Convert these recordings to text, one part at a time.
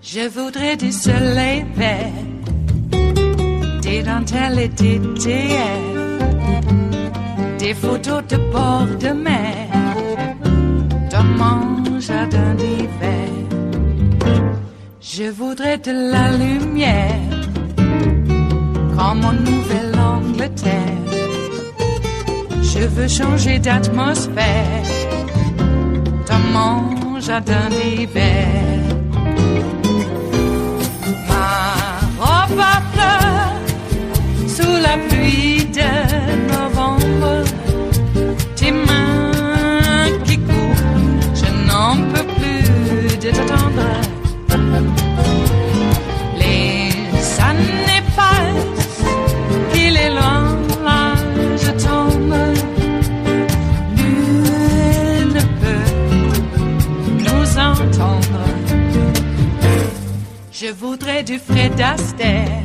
Je voudrais du soleil vert, des dentelles et des théières, des photos de bord de mer, dans mon jardin d'hiver. Je voudrais de la lumière, comme en Nouvelle-Angleterre. Je veux changer d'atmosphère, dans mon jardin d'hiver. Ma fleur, sous la pluie de novembre, tes mains qui courent, je n'en peux plus de t'attendre. Les années passent, qu'il est loin, là je tombe. Nul ne peut nous entendre. Je voudrais du Fred Astaire,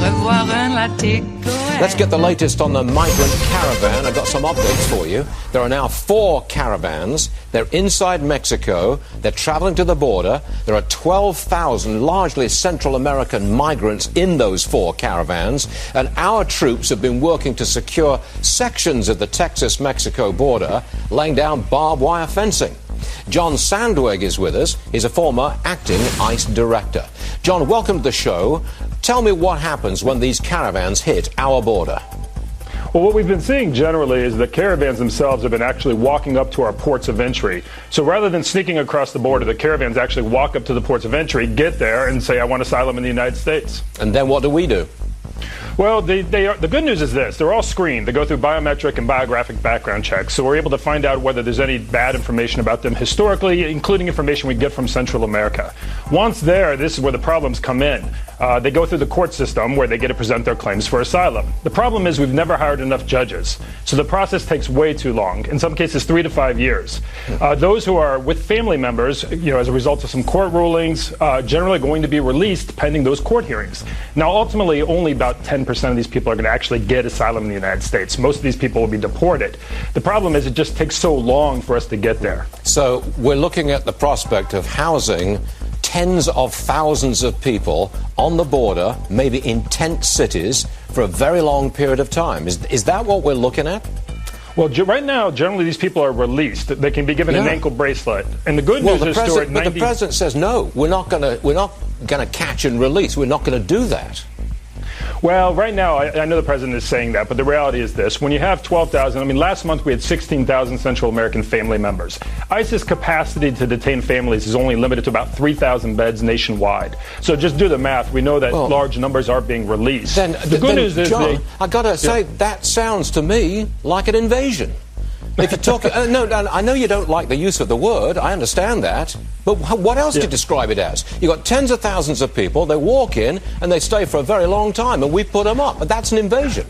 revoir un latte goël. Let's get the latest on the migrant caravan. I've got some updates for you. There are now 4 caravans. They're inside Mexico. They're traveling to the border. There are 12,000 largely Central American migrants in those 4 caravans. And our troops have been working to secure sections of the Texas-Mexico border, laying down barbed wire fencing. John Sandweg is with us. He's a former acting ICE director. John, welcome to the show. Tell me what happens when these caravans hit our border. Well, what we've been seeing generally is the caravans themselves have been actually walking up to our ports of entry. So rather than sneaking across the border, the caravans actually walk up to the ports of entry, get there, and say, I want asylum in the United States. And then what do we do? Well, the good news is this. They're all screened. They go through biometric and biographic background checks. So we're able to find out whether there's any bad information about them historically, including information we get from Central America. Once there, this is where the problems come in. They go through the court system where they get to present their claims for asylum. The problem is we've never hired enough judges. So the process takes way too long, in some cases 3 to 5 years. Those who are with family members, as a result of some court rulings, generally going to be released pending those court hearings. Now, ultimately, only about 10% of these people are going to actually get asylum in the United States. Most of these people will be deported. The problem is it just takes so long for us to get there. So we're looking at the prospect of housing tens of thousands of people on the border, maybe in tent cities, for a very long period of time. Is that what we're looking at? Well, right now, generally these people are released. They can be given an ankle bracelet. And the good news is the president says no. We're not going to catch and release. We're not going to do that. Well, right now, I know the president is saying that, but the reality is this. When you have 12,000, last month we had 16,000 Central American family members. ICE's capacity to detain families is only limited to about 3,000 beds nationwide. So just do the math. We know that large numbers are being released. The good news is, John, I got to say, that sounds to me like an invasion. If you're talking, no, I know you don't like the use of the word. I understand that. But what else do you describe it as? You've got tens of thousands of people. They walk in and they stay for a very long time, and we put them up. And that's an invasion.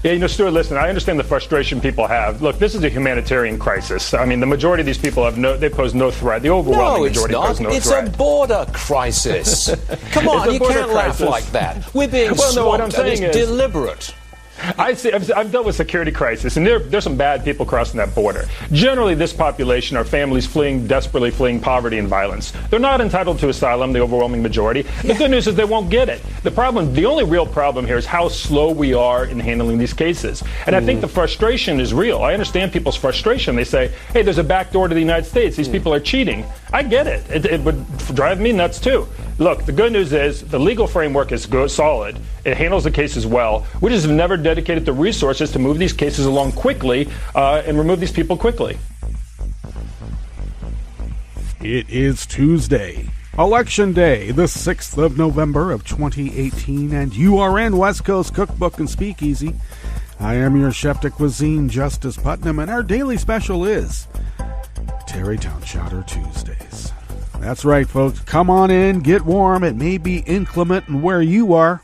Yeah, Stuart, listen, I understand the frustration people have. Look, this is a humanitarian crisis. The majority of these people they pose no threat. The overwhelming majority pose no threat. It's a border crisis. Come on, you can't laugh like that. We're being swamped, and it's deliberate. I've dealt with security crisis, and there's some bad people crossing that border. Generally, this population are families desperately fleeing poverty and violence. They're not entitled to asylum, the overwhelming majority. The good news is they won't get it. The only real problem here is how slow we are in handling these cases. And I think the frustration is real. I understand people's frustration. They say, hey, there's a back door to the United States. These people are cheating. I get it. It would drive me nuts, too. Look, the good news is the legal framework is good, solid. It handles the cases well. We just have never dedicated the resources to move these cases along quickly and remove these people quickly. It is Tuesday, Election Day, the 6th of November of 2018, and you are in West Coast Cookbook and Speakeasy. I am your chef de cuisine, Justice Putnam, and our daily special is Tarrytown Chowder Tuesdays. That's right, folks. Come on in, get warm. It may be inclement in where you are.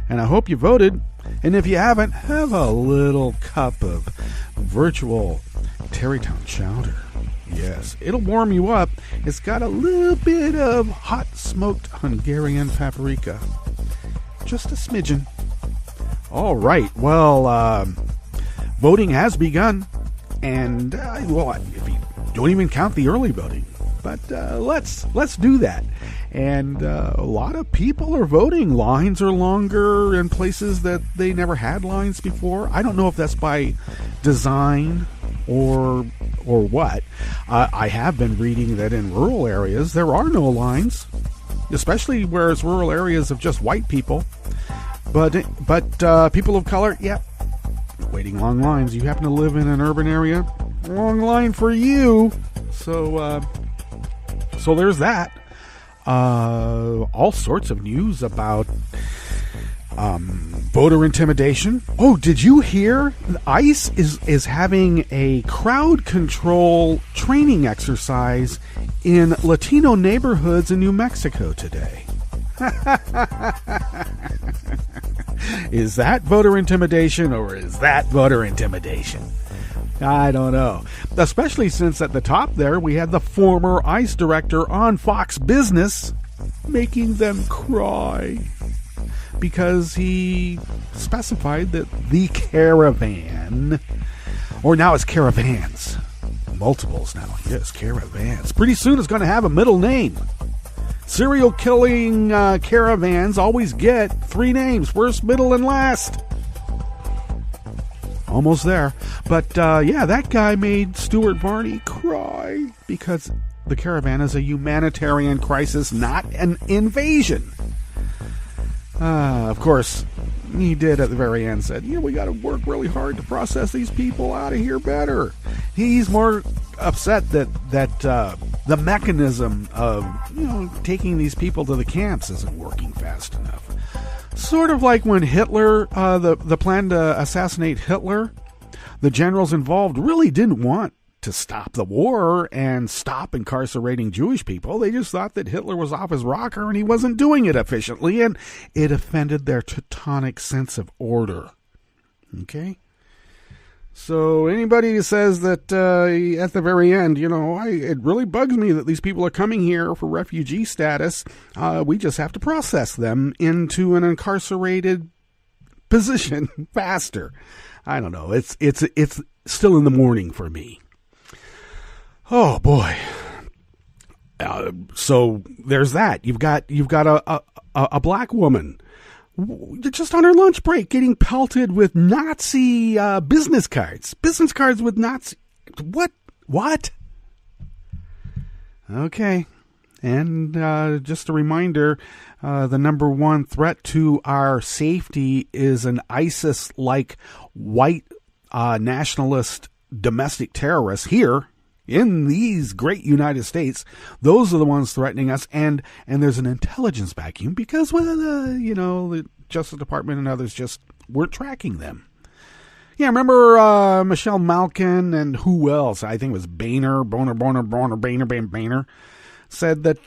And I hope you voted. And if you haven't, have a little cup of virtual Tarrytown Chowder. Yes, it'll warm you up. It's got a little bit of hot smoked Hungarian paprika. Just a smidgen. All right. Well, voting has begun. And, if you don't even count the early voting. But let's do that. And a lot of people are voting. Lines are longer in places that they never had lines before. I don't know if that's by design or what. I have been reading that in rural areas there are no lines, especially where it's rural areas of just white people. But people of color, waiting long lines. You happen to live in an urban area, long line for you. So there's that. All sorts of news about voter intimidation. Oh, did you hear? ICE is having a crowd control training exercise in Latino neighborhoods in New Mexico today. Is that voter intimidation or is that voter intimidation? I don't know. Especially since at the top there we had the former ICE director on Fox Business making them cry because he specified that the Caravan, or now it's Caravans, multiples now, yes, Caravans, pretty soon it's going to have a middle name. Serial killing caravans always get 3 names, first, middle, and last. Almost there. But, that guy made Stuart Varney cry because the Caravan is a humanitarian crisis, not an invasion. Of course, he did at the very end said, we got to work really hard to process these people out of here better. He's more upset that the mechanism of, taking these people to the camps isn't working fast enough. Sort of like when Hitler, the plan to assassinate Hitler, the generals involved really didn't want to stop the war and stop incarcerating Jewish people. They just thought that Hitler was off his rocker and he wasn't doing it efficiently, and it offended their Teutonic sense of order. Okay? So anybody who says that at the very end, it really bugs me that these people are coming here for refugee status. We just have to process them into an incarcerated position faster. I don't know. It's still in the morning for me. Oh boy. So there's that. You've got a black woman just on her lunch break getting pelted with Nazi business cards with Nazi. What? Okay. And just a reminder, the number one threat to our safety is an ISIS-like white nationalist domestic terrorists here in these great United States. Those are the ones threatening us, and there's an intelligence vacuum because the Justice Department and others just weren't tracking them. Yeah, remember Michelle Malkin and who else? I think it was Boehner said that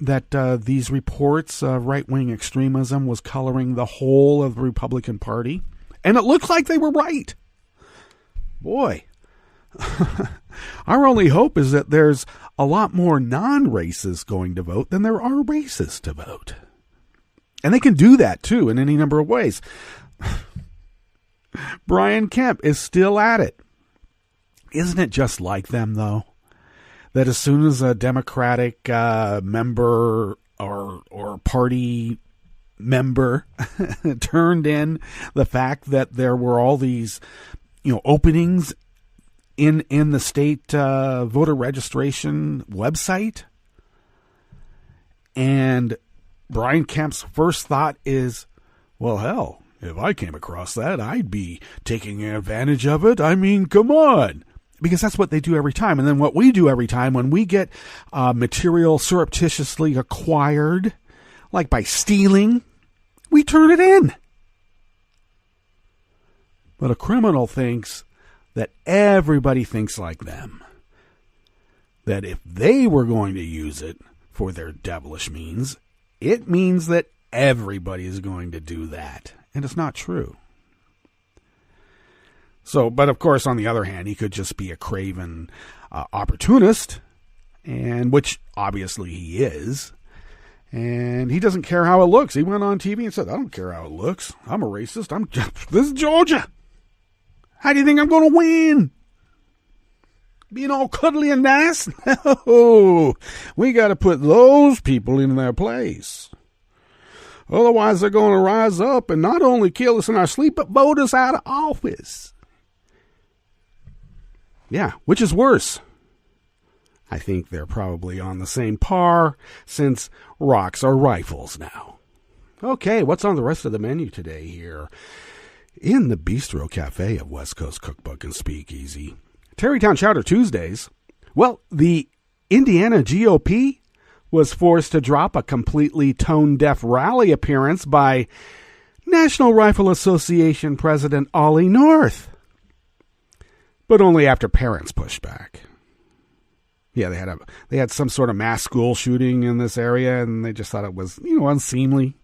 that these reports of right-wing extremism was coloring the whole of the Republican Party, and it looked like they were right. Boy. Our only hope is that there's a lot more non-racists going to vote than there are racists to vote. And they can do that, too, in any number of ways. Brian Kemp is still at it. Isn't it just like them, though? That as soon as a Democratic member or party member turned in the fact that there were all these, openings in the state voter registration website, and Brian Kemp's first thought is, well, hell, if I came across that, I'd be taking advantage of it. I mean, come on. Because that's what they do every time. And then what we do every time when we get material surreptitiously acquired, like by stealing, we turn it in. But a criminal thinks that everybody thinks like them. That if they were going to use it for their devilish means, it means that everybody is going to do that. And it's not true. So, but of course, on the other hand, he could just be a craven opportunist, and which obviously he is. And he doesn't care how it looks. He went on TV and said, I don't care how it looks. I'm a racist. This is Georgia. How do you think I'm going to win? Being all cuddly and nice? No. We got to put those people in their place. Otherwise, they're going to rise up and not only kill us in our sleep, but vote us out of office. Yeah, which is worse? I think they're probably on the same par, since rocks are rifles now. Okay, what's on the rest of the menu today here? In the Bistro Cafe of West Coast Cookbook and Speakeasy. Tarrytown Chowder Tuesdays. Well, the Indiana GOP was forced to drop a completely tone-deaf rally appearance by National Rifle Association President Ollie North. But only after parents pushed back. Yeah, they had some sort of mass school shooting in this area, and they just thought it was, unseemly.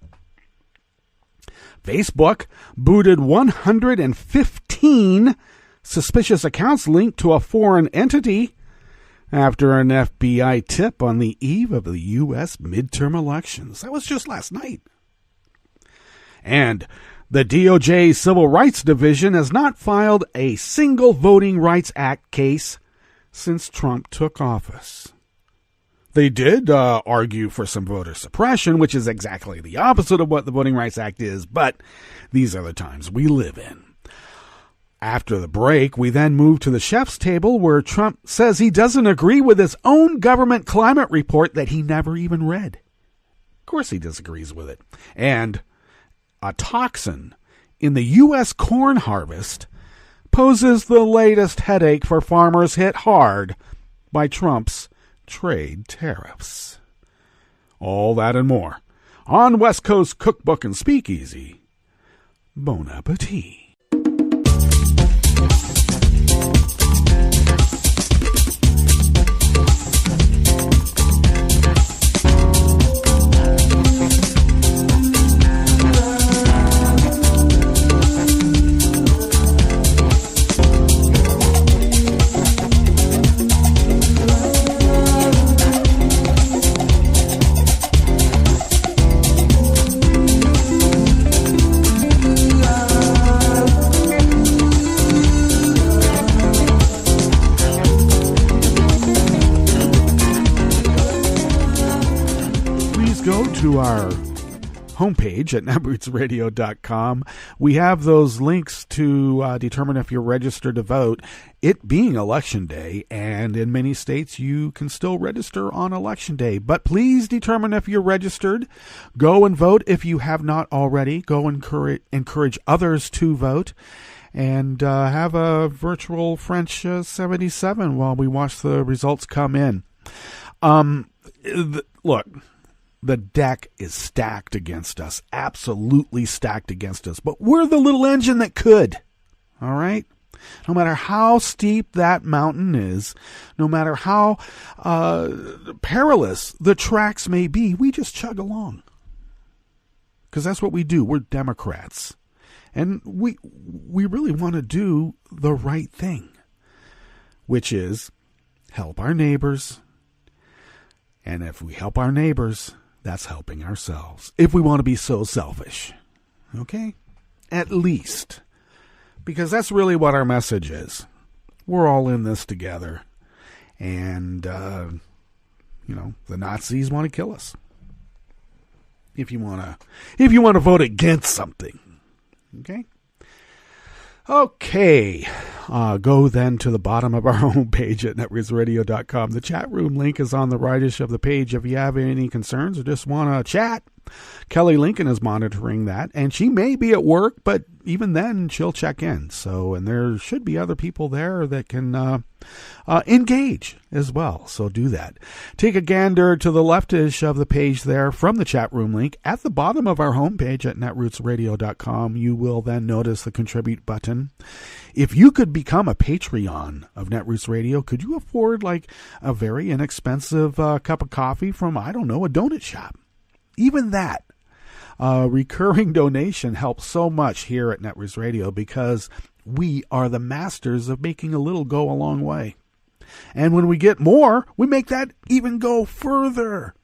Facebook booted 115 suspicious accounts linked to a foreign entity after an FBI tip on the eve of the U.S. midterm elections. That was just last night. And the DOJ Civil Rights Division has not filed a single Voting Rights Act case since Trump took office. They did argue for some voter suppression, which is exactly the opposite of what the Voting Rights Act is, but these are the times we live in. After the break, we then move to the chef's table, where Trump says he doesn't agree with his own government climate report that he never even read. Of course he disagrees with it. And a toxin in the U.S. corn harvest poses the latest headache for farmers hit hard by Trump's trade tariffs. All that and more on West Coast Cookbook and Speakeasy. Bon appetit. To our homepage at netrootsradio.com. We have those links to determine if you're registered to vote, it being election day, and in many states you can still register on election day. But please determine if you're registered. Go and vote if you have not already. Go encourage others to vote. And have a virtual French 77 while we watch the results come in. Look. The deck is stacked against us, absolutely stacked against us. But we're the little engine that could, all right? No matter how steep that mountain is, no matter how perilous the tracks may be, we just chug along. Because that's what we do. We're Democrats. And we really want to do the right thing, which is help our neighbors. And if we help our neighbors, that's helping ourselves. If we want to be so selfish. Okay? At least. Because that's really what our message is. We're all in this together. And, the Nazis want to kill us. If you want to vote against something. Okay? Okay, go then to the bottom of our homepage at netrootsradio.com. The chat room link is on the rightish of the page if you have any concerns or just want to chat. Kelly Lincoln is monitoring that, and she may be at work, but even then she'll check in. So, and there should be other people there that can engage as well. So do that. Take a gander to the leftish of the page there from the chat room link. At the bottom of our homepage at netrootsradio.com, you will then notice the contribute button. If you could become a Patreon of Netroots Radio, could you afford like a very inexpensive cup of coffee from, I don't know, a donut shop? Even that. Recurring donation helps so much here at Netroots Radio because we are the masters of making a little go a long way. And when we get more, we make that even go further.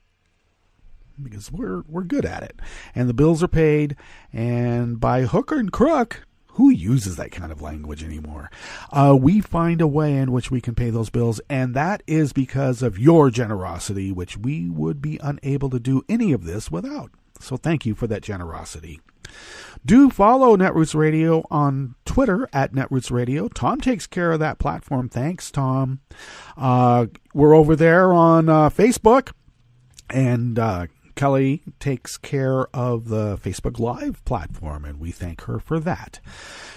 Because we're good at it. And the bills are paid. And by hook and crook, who uses that kind of language anymore? We find a way in which we can pay those bills. And that is because of your generosity, which we would be unable to do any of this without. So thank you for that generosity. Do follow Netroots Radio on Twitter at Netroots Radio. Tom takes care of that platform. Thanks, Tom. We're over there on Facebook. And Kelly takes care of the Facebook Live platform, and we thank her for that.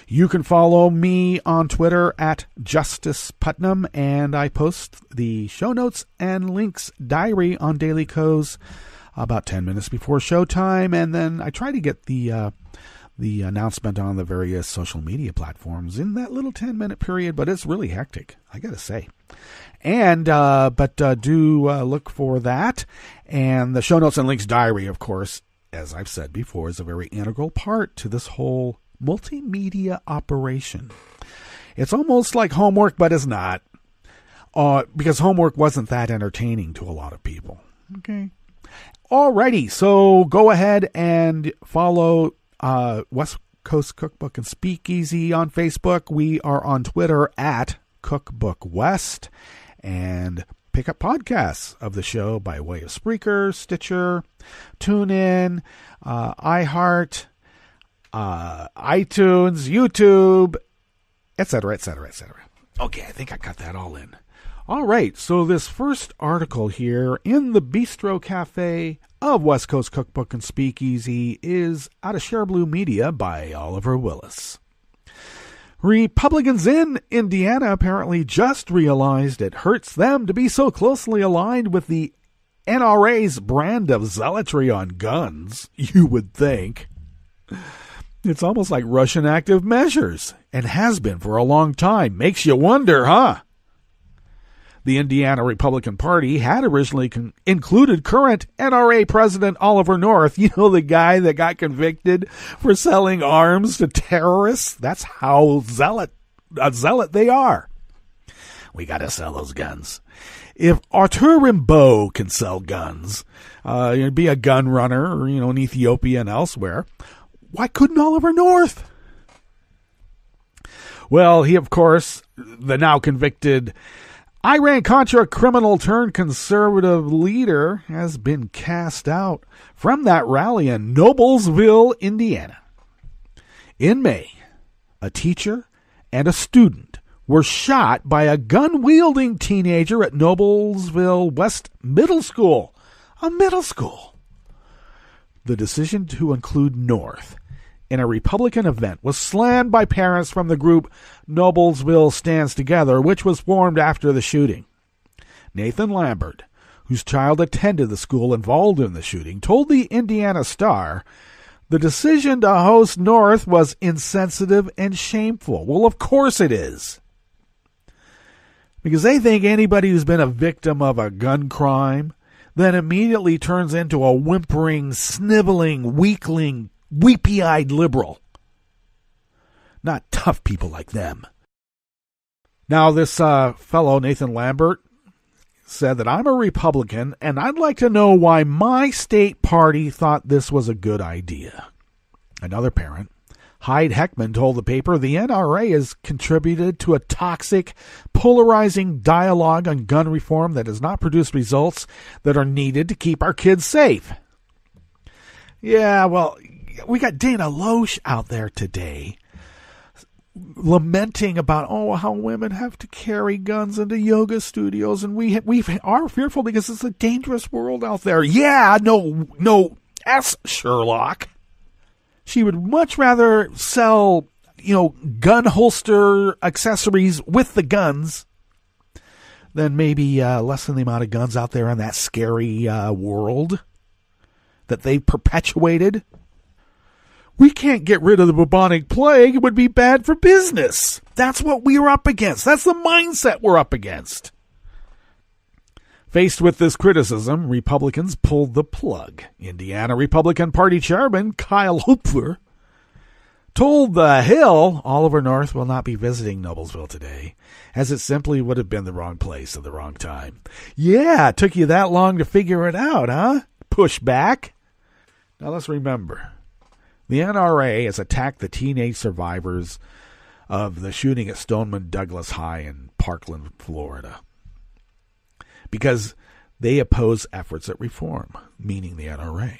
You can follow me on Twitter at Justice Putnam, and I post the show notes and links diary on Daily Co's about 10 minutes before showtime, and then I try to get the announcement on the various social media platforms in that little 10-minute period, but it's really hectic, I gotta say. And do look for that. And the show notes and links diary, of course, as I've said before, is a very integral part to this whole multimedia operation. It's almost like homework, but it's not. Because homework wasn't that entertaining to a lot of people. Okay. Alrighty, so go ahead and follow West Coast Cookbook and Speakeasy on Facebook. We are on Twitter at Cookbook West. And pick up podcasts of the show by way of Spreaker, Stitcher, TuneIn, iHeart, iTunes, YouTube, etc., etc., etc. Okay, I think I got that all in. All right, so this first article here in the Bistro Cafe of West Coast Cookbook and Speakeasy is out of Share Blue Media by Oliver Willis. Republicans in Indiana apparently just realized it hurts them to be so closely aligned with the NRA's brand of zealotry on guns, you would think. It's almost like Russian active measures, and has been for a long time. Makes you wonder, huh? The Indiana Republican Party had originally included current NRA President Oliver North, you know, the guy that got convicted for selling arms to terrorists. That's how zealot they are. We got to sell those guns. If Arthur Rimbaud can sell guns, be a gun runner, or, in Ethiopia and elsewhere, why couldn't Oliver North? Well, he, of course, the now convicted Iran-Contra criminal-turned-conservative leader has been cast out from that rally in Noblesville, Indiana. In May, a teacher and a student were shot by a gun-wielding teenager at Noblesville West Middle School. A middle school. The decision to include North in a Republican event was slammed by parents from the group Noblesville Stands Together, which was formed after the shooting. Nathan Lambert, whose child attended the school involved in the shooting, told the Indiana Star the decision to host North was insensitive and shameful. Well, of course it is. Because they think anybody who's been a victim of a gun crime then immediately turns into a whimpering, sniveling, weakling, weepy-eyed liberal. Not tough people like them. Now, this fellow, Nathan Lambert, said that I'm a Republican, and I'd like to know why my state party thought this was a good idea. Another parent, Hyde Heckman, told the paper the NRA has contributed to a toxic, polarizing dialogue on gun reform that has not produced results that are needed to keep our kids safe. Yeah, well, we got Dana Loesch out there today lamenting about, how women have to carry guns into yoga studios, and we are fearful because it's a dangerous world out there. Yeah, no, Sherlock. She would much rather sell, gun holster accessories with the guns than maybe lessen the amount of guns out there in that scary world that they perpetuated. We can't get rid of the bubonic plague. It would be bad for business. That's what we're up against. That's the mindset we're up against. Faced with this criticism, Republicans pulled the plug. Indiana Republican Party Chairman Kyle Hooper told The Hill Oliver North will not be visiting Noblesville today, as it simply would have been the wrong place at the wrong time. Yeah, it took you that long to figure it out, huh? Push back? Now let's remember, the NRA has attacked the teenage survivors of the shooting at Stoneman Douglas High in Parkland, Florida, because they oppose efforts at reform, meaning the NRA.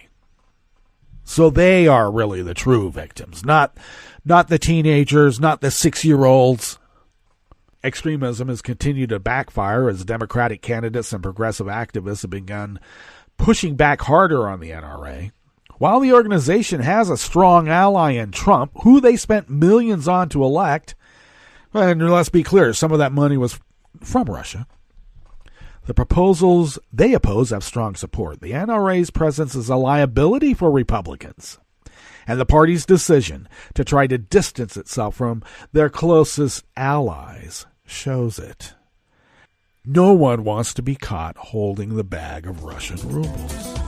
So they are really the true victims, not the teenagers, not the 6-year-olds. Extremism has continued to backfire as Democratic candidates and progressive activists have begun pushing back harder on the NRA. While the organization has a strong ally in Trump, who they spent millions on to elect, and let's be clear, some of that money was from Russia, the proposals they oppose have strong support. The NRA's presence is a liability for Republicans, and the party's decision to try to distance itself from their closest allies shows it. No one wants to be caught holding the bag of Russian rubles.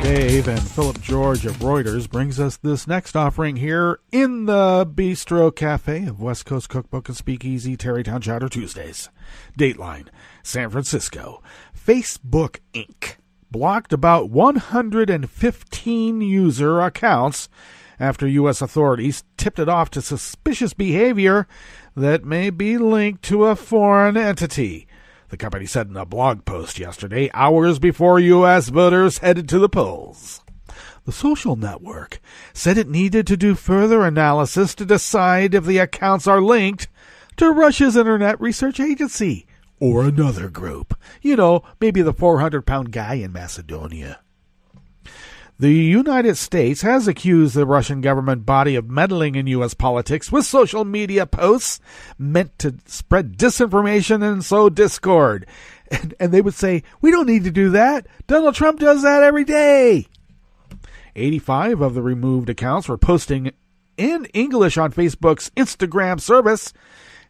Dave and Philip George of Reuters brings us this next offering here in the Bistro Cafe of West Coast Cookbook and Speakeasy, Tarrytown Chowder Tuesdays. Dateline, San Francisco. Facebook Inc. blocked about 115 user accounts after U.S. authorities tipped it off to suspicious behavior that may be linked to a foreign entity. The company said in a blog post yesterday, hours before U.S. voters headed to the polls. The social network said it needed to do further analysis to decide if the accounts are linked to Russia's Internet Research Agency or another group. You know, maybe the 400-pound guy in Macedonia. The United States has accused the Russian government body of meddling in U.S. politics with social media posts meant to spread disinformation and sow discord. And they would say, we don't need to do that. Donald Trump does that every day. 85 of the removed accounts were posting in English on Facebook's Instagram service,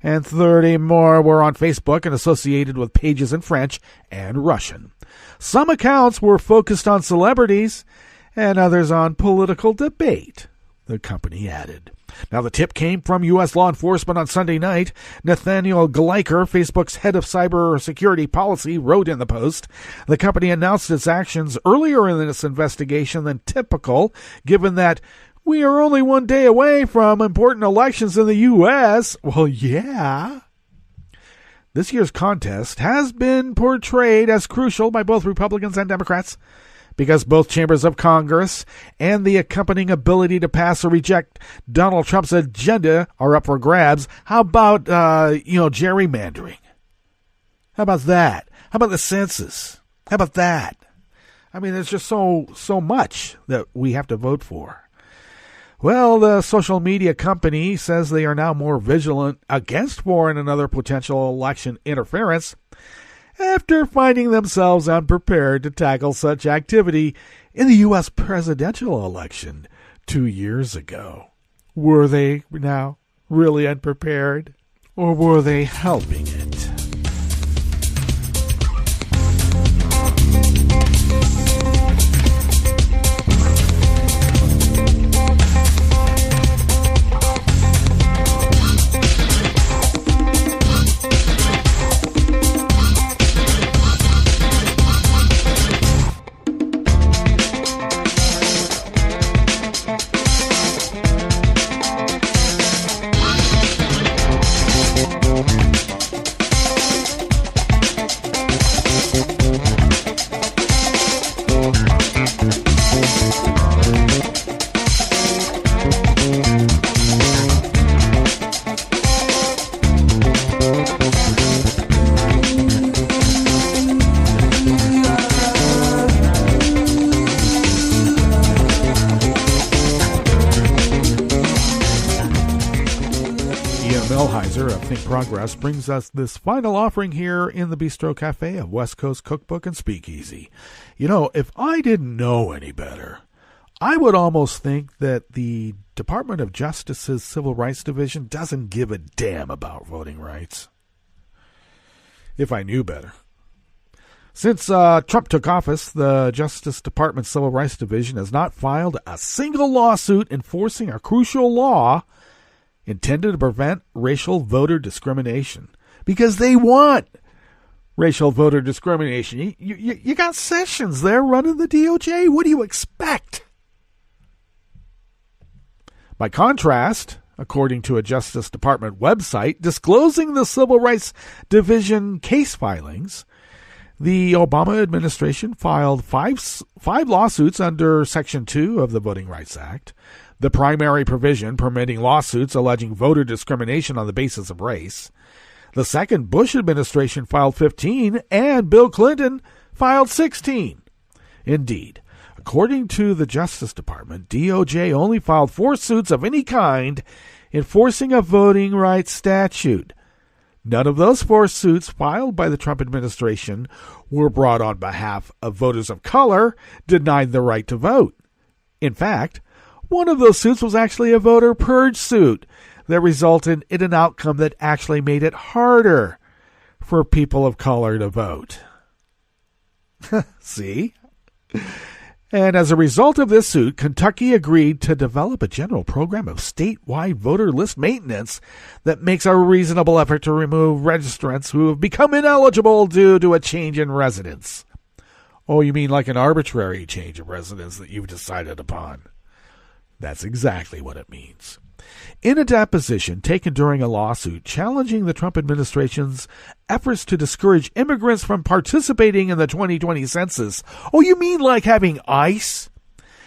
and 30 more were on Facebook and associated with pages in French and Russian. Some accounts were focused on celebrities, and others on political debate, the company added. Now, the tip came from U.S. law enforcement on Sunday night. Nathaniel Gleicher, Facebook's head of cybersecurity policy, wrote in the post, the company announced its actions earlier in this investigation than typical, given that we are only one day away from important elections in the U.S. Well, yeah. This year's contest has been portrayed as crucial by both Republicans and Democrats, because both chambers of Congress and the accompanying ability to pass or reject Donald Trump's agenda are up for grabs. How about, gerrymandering? How about that? How about the census? How about that? I mean, there's just so much that we have to vote for. Well, the social media company says they are now more vigilant against foreign and other potential election interference after finding themselves unprepared to tackle such activity in the U.S. presidential election 2 years ago. Were they now really unprepared, or were they helping it? Melheiser of Think Progress brings us this final offering here in the Bistro Cafe of West Coast Cookbook and Speakeasy. You know, if I didn't know any better, I would almost think that the Department of Justice's Civil Rights Division doesn't give a damn about voting rights. If I knew better. Since Trump took office, the Justice Department's Civil Rights Division has not filed a single lawsuit enforcing a crucial law intended to prevent racial voter discrimination, because they want racial voter discrimination. You got Sessions there running the DOJ. What do you expect? By contrast, according to a Justice Department website disclosing the Civil Rights Division case filings, the Obama administration filed five lawsuits under Section 2 of the Voting Rights Act, the primary provision permitting lawsuits alleging voter discrimination on the basis of race. The second Bush administration filed 15, and Bill Clinton filed 16. Indeed, according to the Justice Department, DOJ only filed 4 suits of any kind enforcing a voting rights statute. None of those 4 suits filed by the Trump administration were brought on behalf of voters of color denied the right to vote. In fact, one of those suits was actually a voter purge suit that resulted in an outcome that actually made it harder for people of color to vote. See? And as a result of this suit, Kentucky agreed to develop a general program of statewide voter list maintenance that makes a reasonable effort to remove registrants who have become ineligible due to a change in residence. Oh, you mean like an arbitrary change of residence that you've decided upon? That's exactly what it means. In a deposition taken during a lawsuit challenging the Trump administration's efforts to discourage immigrants from participating in the 2020 census, oh, you mean like having ICE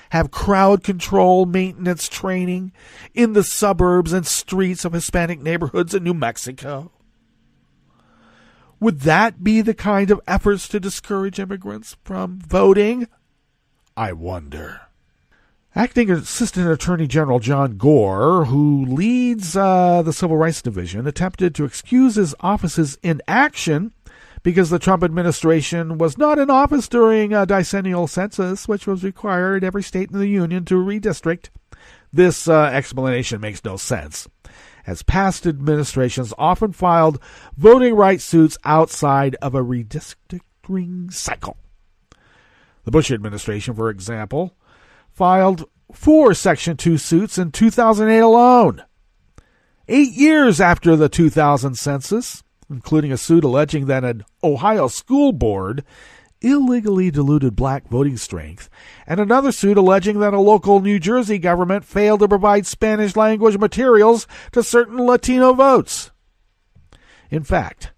have crowd control maintenance training in the suburbs and streets of Hispanic neighborhoods in New Mexico? Would that be the kind of efforts to discourage immigrants from voting? I wonder. Acting Assistant Attorney General John Gore, who leads the Civil Rights Division, attempted to excuse his office's inaction because the Trump administration was not in office during a decennial census, which was required every state in the union to redistrict. This explanation makes no sense, as past administrations often filed voting rights suits outside of a redistricting cycle. The Bush administration, for example, filed 4 Section 2 suits in 2008 alone, 8 years after the 2000 census, including a suit alleging that an Ohio school board illegally diluted black voting strength, and another suit alleging that a local New Jersey government failed to provide Spanish-language materials to certain Latino votes. In fact,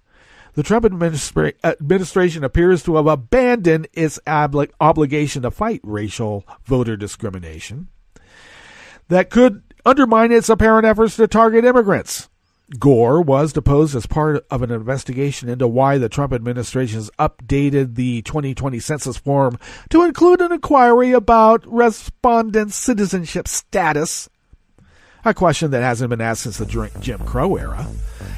the Trump administration appears to have abandoned its obligation to fight racial voter discrimination that could undermine its apparent efforts to target immigrants. Gore was deposed as part of an investigation into why the Trump administration has updated the 2020 census form to include an inquiry about respondents' citizenship status, a question that hasn't been asked since the Jim Crow era.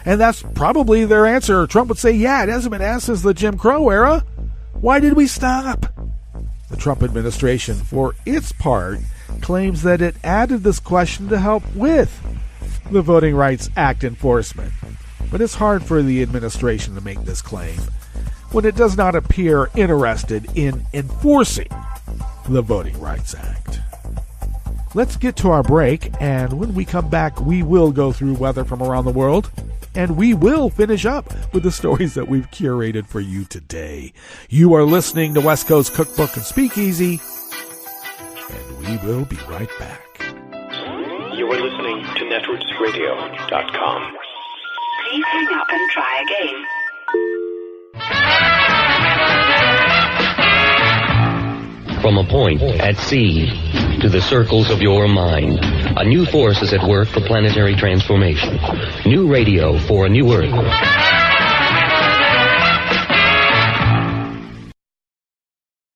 And that's probably their answer. Trump would say, yeah, it hasn't been asked since the Jim Crow era. Why did we stop? The Trump administration, for its part, claims that it added this question to help with the Voting Rights Act enforcement. But it's hard for the administration to make this claim when it does not appear interested in enforcing the Voting Rights Act. Let's get to our break, and when we come back, we will go through weather from around the world, and we will finish up with the stories that we've curated for you today. You are listening to West Coast Cookbook and Speakeasy, and we will be right back. You are listening to netrootsradio.com. Please hang up and try again. From a point at sea to the circles of your mind, a new force is at work for planetary transformation. New radio for a new Earth.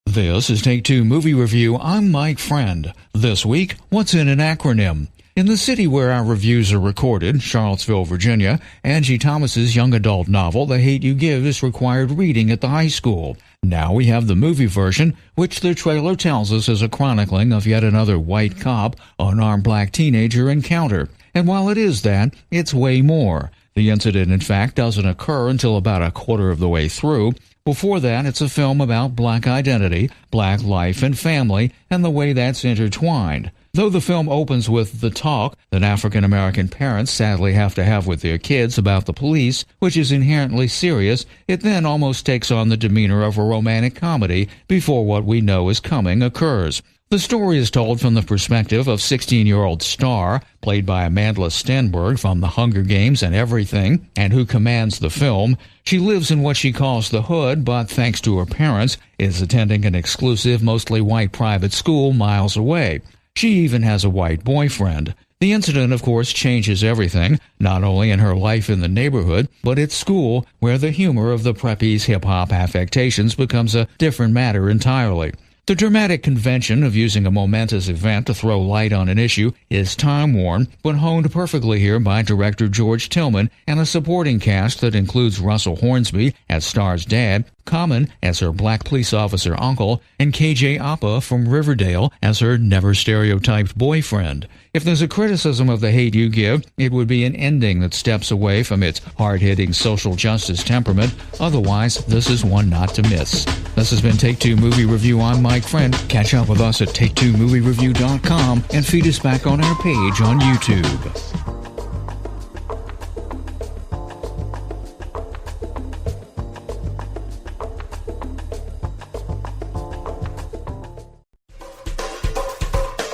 This is Take Two Movie Review. I'm Mike Friend. This week, what's in an acronym? In the city where our reviews are recorded, Charlottesville, Virginia, Angie Thomas's young adult novel, The Hate You Give, is required reading at the high school. Now we have the movie version, which the trailer tells us is a chronicling of yet another white cop, unarmed black teenager encounter. And while it is that, it's way more. The incident, in fact, doesn't occur until about a quarter of the way through. Before that, it's a film about black identity, black life and family, and the way that's intertwined. Though the film opens with the talk that African-American parents sadly have to have with their kids about the police, which is inherently serious, it then almost takes on the demeanor of a romantic comedy before what we know is coming occurs. The story is told from the perspective of 16-year-old Star, played by Amandla Stenberg from The Hunger Games and Everything, and who commands the film. She lives in what she calls the hood, but thanks to her parents, is attending an exclusive, mostly white private school miles away. She even has a white boyfriend. The incident, of course, changes everything, not only in her life in the neighborhood, but at school, where the humor of the preppy's hip-hop affectations becomes a different matter entirely. The dramatic convention of using a momentous event to throw light on an issue is time-worn, but honed perfectly here by director George Tillman and a supporting cast that includes Russell Hornsby as Star's dad, Common as her black police officer uncle, and KJ Apa from Riverdale as her never-stereotyped boyfriend. If there's a criticism of The Hate You Give, it would be an ending that steps away from its hard-hitting social justice temperament. Otherwise, this is one not to miss. This has been Take Two Movie Review. I'm Mike Friend. Catch up with us at take2moviereview.com and feed us back on our page on YouTube.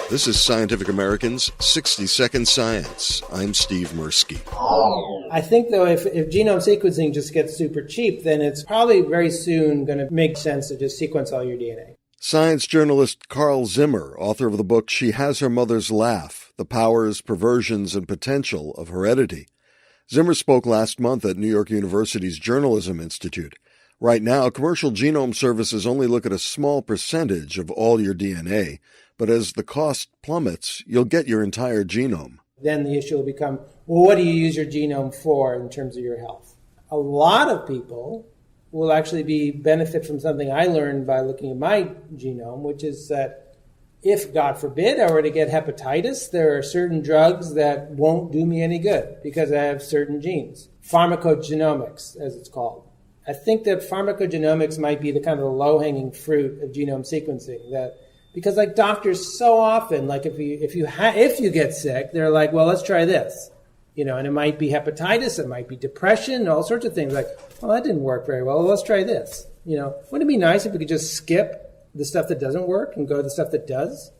This is Scientific American's 60-Second Science. I'm Steve Mirsky. I think, though, if genome sequencing just gets super cheap, then it's probably very soon going to make sense to just sequence all your DNA. Science journalist Carl Zimmer, author of the book She Has Her Mother's Laugh, The Powers, Perversions, and Potential of Heredity. Zimmer spoke last month at New York University's Journalism Institute. Right now, commercial genome services only look at a small percentage of all your DNA, but as the cost plummets, you'll get your entire genome. Then the issue will become, well, what do you use your genome for in terms of your health? A lot of people will actually benefit from something I learned by looking at my genome, which is that if, God forbid, I were to get hepatitis, there are certain drugs that won't do me any good because I have certain genes. Pharmacogenomics, as it's called. I think that pharmacogenomics might be the kind of the low-hanging fruit of genome sequencing, because like doctors so often, like if you get sick, they're like, well, let's try this, and it might be hepatitis, it might be depression, all sorts of things. Like, well, that didn't work very well. Let's try this. Wouldn't it be nice if we could just skip the stuff that doesn't work and go to the stuff that does?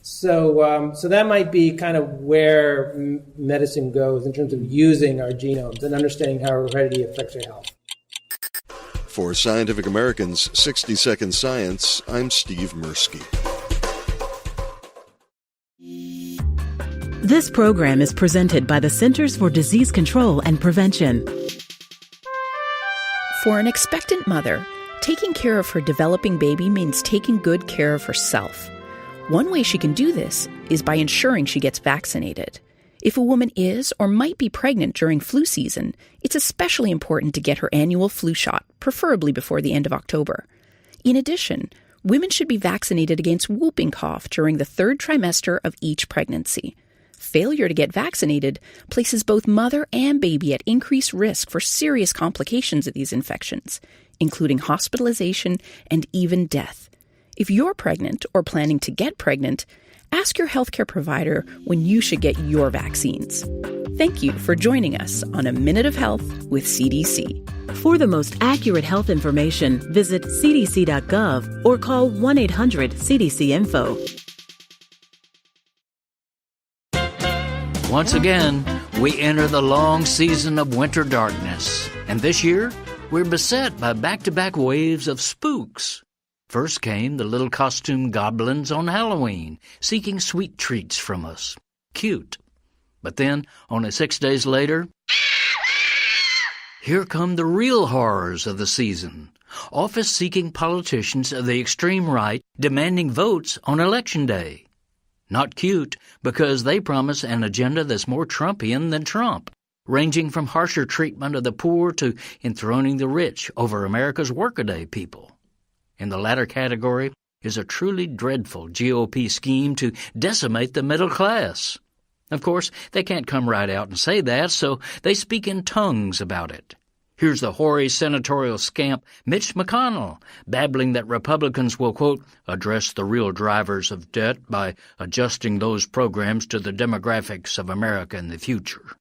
So that might be kind of where medicine goes in terms of using our genomes and understanding how heredity affects our health. For Scientific American's 60-Second Science, I'm Steve Mirsky. This program is presented by the Centers for Disease Control and Prevention. For an expectant mother, taking care of her developing baby means taking good care of herself. One way she can do this is by ensuring she gets vaccinated. If a woman is or might be pregnant during flu season, it's especially important to get her annual flu shot, preferably before the end of October. In addition, women should be vaccinated against whooping cough during the 3rd trimester of each pregnancy. Failure to get vaccinated places both mother and baby at increased risk for serious complications of these infections, including hospitalization and even death. If you're pregnant or planning to get pregnant, ask your healthcare provider when you should get your vaccines. Thank you for joining us on A Minute of Health with CDC. For the most accurate health information, visit cdc.gov or call 1-800-CDC-INFO. Once again, we enter the long season of winter darkness. And this year, we're beset by back-to-back waves of spooks. First came the little costume goblins on Halloween, seeking sweet treats from us. Cute. But then, only 6 days later, here come the real horrors of the season. Office-seeking politicians of the extreme right demanding votes on Election Day. Not cute, because they promise an agenda that's more Trumpian than Trump, ranging from harsher treatment of the poor to enthroning the rich over America's workaday people. In the latter category is a truly dreadful GOP scheme to decimate the middle class. Of course, they can't come right out and say that, so they speak in tongues about it. Here's the hoary senatorial scamp Mitch McConnell babbling that Republicans will, quote, address the real drivers of debt by adjusting those programs to the demographics of America in the future.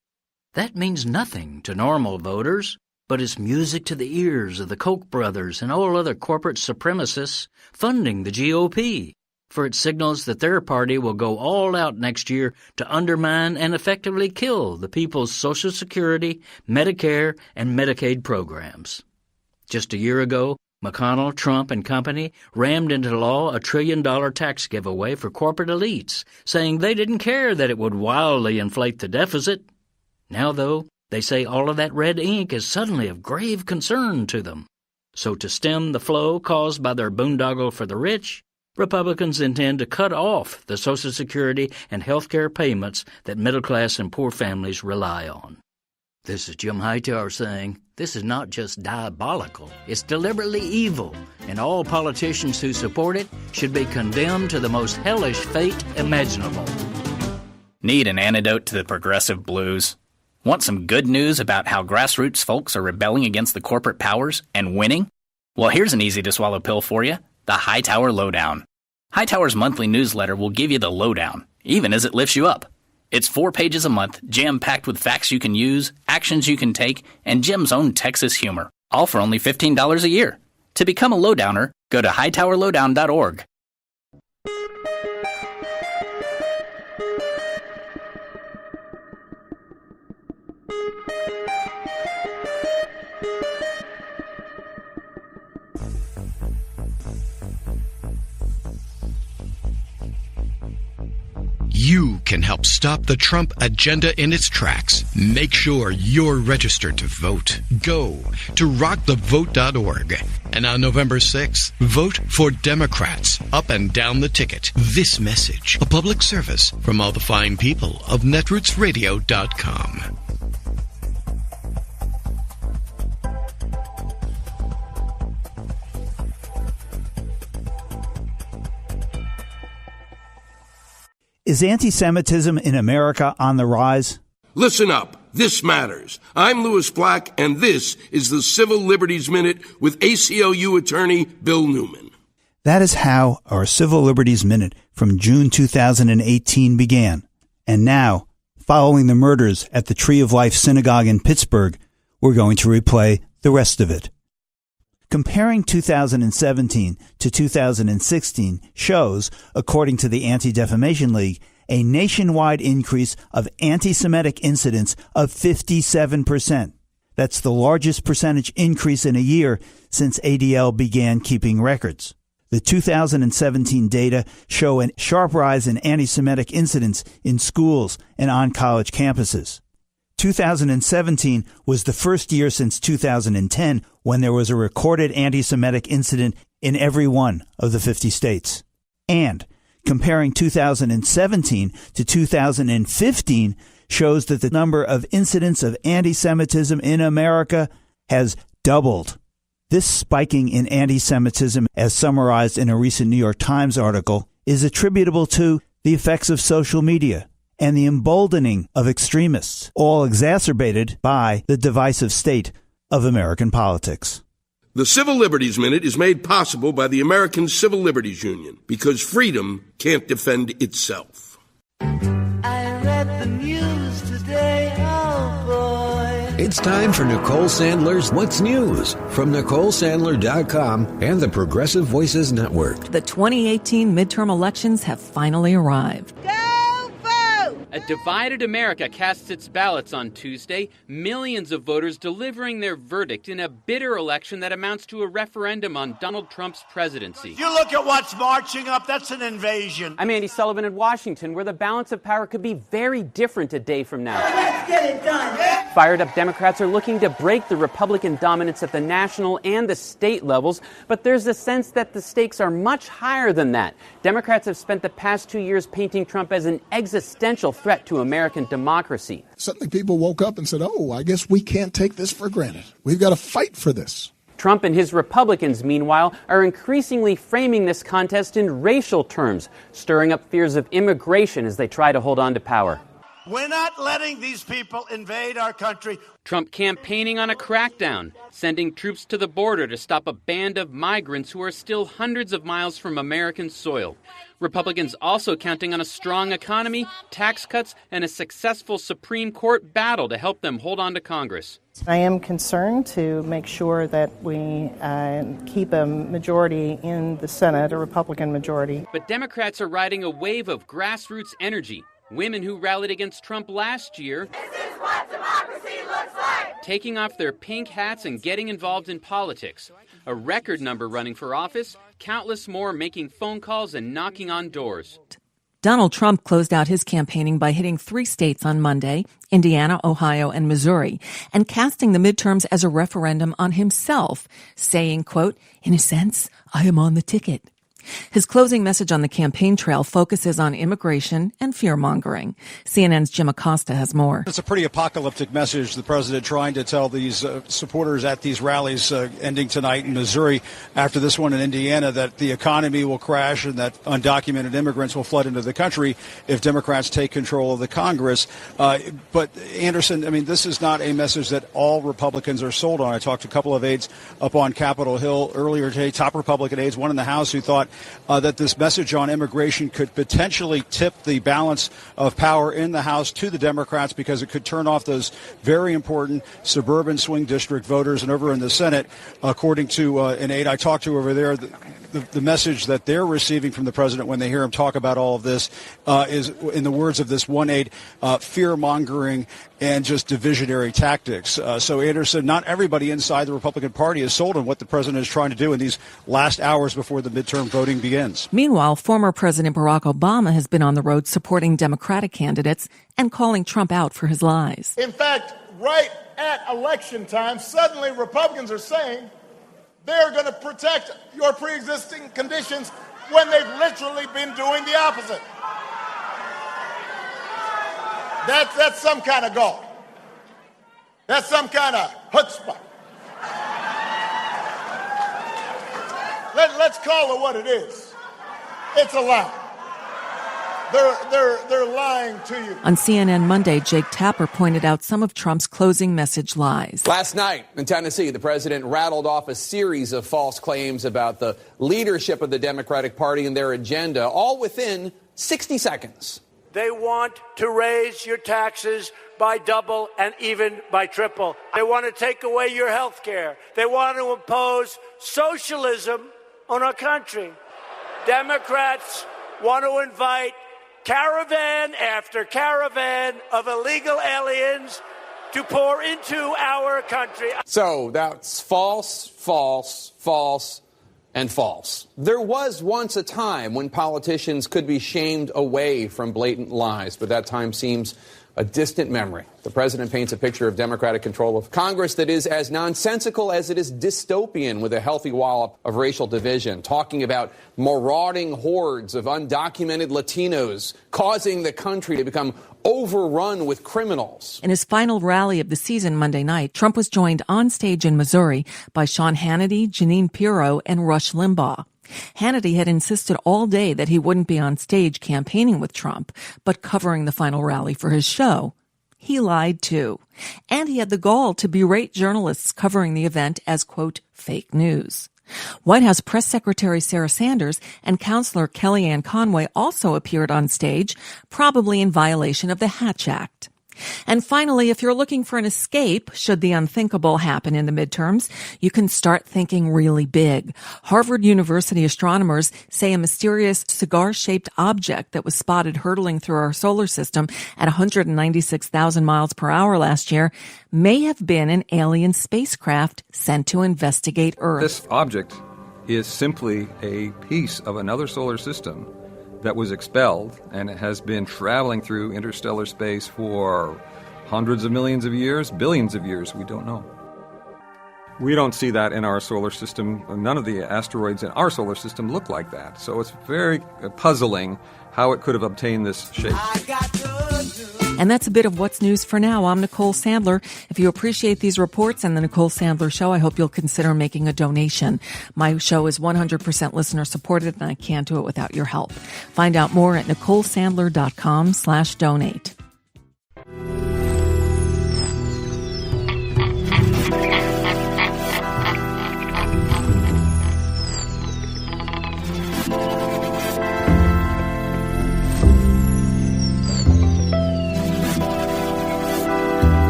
That means nothing to normal voters, but it's music to the ears of the Koch brothers and all other corporate supremacists funding the GOP, for it signals that their party will go all out next year to undermine and effectively kill the people's Social Security, Medicare, and Medicaid programs. Just a year ago, McConnell, Trump, and company rammed into law a $1 trillion tax giveaway for corporate elites, saying they didn't care that it would wildly inflate the deficit. Now, though, they say all of that red ink is suddenly of grave concern to them. So to stem the flow caused by their boondoggle for the rich, Republicans intend to cut off the Social Security and health care payments that middle-class and poor families rely on. This is Jim Hightower saying, this is not just diabolical, it's deliberately evil, and all politicians who support it should be condemned to the most hellish fate imaginable. Need an antidote to the progressive blues? Want some good news about how grassroots folks are rebelling against the corporate powers and winning? Well, here's an easy-to-swallow pill for you, the Hightower Lowdown. Hightower's monthly newsletter will give you the lowdown, even as it lifts you up. It's 4 pages a month, jam-packed with facts you can use, actions you can take, and Jim's own Texas humor, all for only $15 a year. To become a lowdowner, go to hightowerlowdown.org. You can help stop the Trump agenda in its tracks. Make sure you're registered to vote. Go to rockthevote.org. And on November 6th, vote for Democrats up and down the ticket. This message, a public service from all the fine people of netrootsradio.com. Is anti-Semitism in America on the rise? Listen up. This matters. I'm Louis Black, and this is the Civil Liberties Minute with ACLU attorney Bill Newman. That is how our Civil Liberties Minute from June 2018 began. And now, following the murders at the Tree of Life Synagogue in Pittsburgh, we're going to replay the rest of it. Comparing 2017 to 2016 shows, according to the Anti-Defamation League, a nationwide increase of anti-Semitic incidents of 57%. That's the largest percentage increase in a year since ADL began keeping records. The 2017 data show a sharp rise in anti-Semitic incidents in schools and on college campuses. 2017 was the first year since 2010 when there was a recorded anti-Semitic incident in every one of the 50 states. And comparing 2017 to 2015 shows that the number of incidents of anti-Semitism in America has doubled. This spiking in anti-Semitism, as summarized in a recent New York Times article, is attributable to the effects of social media and the emboldening of extremists, all exacerbated by the divisive state of American politics. The Civil Liberties Minute is made possible by the American Civil Liberties Union because freedom can't defend itself. I read the news today, oh boy. It's time for Nicole Sandler's What's News from NicoleSandler.com and the Progressive Voices Network. The 2018 midterm elections have finally arrived. A divided America casts its ballots on Tuesday, millions of voters delivering their verdict in a bitter election that amounts to a referendum on Donald Trump's presidency. You look at what's marching up, that's an invasion. I'm Andy Sullivan in Washington, where the balance of power could be very different a day from now. Let's get it done. Fired up Democrats are looking to break the Republican dominance at the national and the state levels, but there's a sense that the stakes are much higher than that. Democrats have spent the past 2 years painting Trump as an existential threat to American democracy. Suddenly people woke up and said, oh, I guess we can't take this for granted. We've got to fight for this. Trump and his Republicans, meanwhile, are increasingly framing this contest in racial terms, stirring up fears of immigration as they try to hold on to power. We're not letting these people invade our country. Trump campaigning on a crackdown, sending troops to the border to stop a band of migrants who are still hundreds of miles from American soil. Republicans also counting on a strong economy, tax cuts, and a successful Supreme Court battle to help them hold on to Congress. I am concerned to make sure that we keep a majority in the Senate, a Republican majority. But Democrats are riding a wave of grassroots energy. Women who rallied against Trump last year, This is what democracy looks like. taking off their pink hats and getting involved in politics. A record number running for office, countless more making phone calls and knocking on doors. Donald Trump closed out his campaigning by hitting 3 states on Monday, Indiana, Ohio, and Missouri, and casting the midterms as a referendum on himself, saying, quote, "In a sense, I am on the ticket." His closing message on the campaign trail focuses on immigration and fear-mongering. CNN's Jim Acosta has more. It's a pretty apocalyptic message the president trying to tell these supporters at these rallies ending tonight in Missouri, after this one in Indiana, that the economy will crash and that undocumented immigrants will flood into the country if Democrats take control of the Congress. But, Anderson, I mean, this is not a message that all Republicans are sold on. I talked to a couple of aides up on Capitol Hill earlier today, top Republican aides, one in the House, who thought that this message on immigration could potentially tip the balance of power in the House to the Democrats, because it could turn off those very important suburban swing district voters. And over in the Senate, according to an aide I talked to over there, the message that they're receiving from the president when they hear him talk about all of this is, in the words of this one aide, fear-mongering and just divisionary tactics. So, Anderson, not everybody inside the Republican Party is sold on what the president is trying to do in these last hours before the midterm voting begins. Meanwhile, former President Barack Obama has been on the road supporting Democratic candidates and calling Trump out for his lies. In fact, right at election time, suddenly Republicans are saying they're going to protect your pre-existing conditions when they've literally been doing the opposite. That's some kind of gall. That's some kind of chutzpah. Let's call it what it is. It's a lie. They're lying to you. On CNN Monday, Jake Tapper pointed out some of Trump's closing message lies. Last night in Tennessee, the president rattled off a series of false claims about the leadership of the Democratic Party and their agenda, all within 60 seconds. They want to raise your taxes by double and even by triple. They want to take away your health care. They want to impose socialism on our country. Democrats want to invite caravan after caravan of illegal aliens to pour into our country. So that's false, false, false, and false. There was once a time when politicians could be shamed away from blatant lies, but that time seems a distant memory. The president paints a picture of Democratic control of Congress that is as nonsensical as it is dystopian, with a healthy wallop of racial division, talking about marauding hordes of undocumented Latinos causing the country to become overrun with criminals. In his final rally of the season Monday night, Trump was joined on stage in Missouri by Sean Hannity, Jeanine Pirro, and Rush Limbaugh. Hannity had insisted all day that he wouldn't be on stage campaigning with Trump, but covering the final rally for his show. He lied too. And he had the gall to berate journalists covering the event as, quote, fake news. White House Press Secretary Sarah Sanders and Counselor Kellyanne Conway also appeared on stage, probably in violation of the Hatch Act. And finally, if you're looking for an escape, should the unthinkable happen in the midterms, you can start thinking really big. Harvard University astronomers say a mysterious cigar-shaped object that was spotted hurtling through our solar system at 196,000 miles per hour last year may have been an alien spacecraft sent to investigate Earth. This object is simply a piece of another solar system that was expelled, and it has been traveling through interstellar space for hundreds of millions of years, billions of years, we don't know. We don't see that in our solar system. None of the asteroids in our solar system look like that. So it's very puzzling how it could have obtained this shape. And that's a bit of what's news for now. I'm Nicole Sandler. If you appreciate these reports and the Nicole Sandler Show, I hope you'll consider making a donation. My show is 100% listener supported, and I can't do it without your help. Find out more at NicoleSandler.com/donate.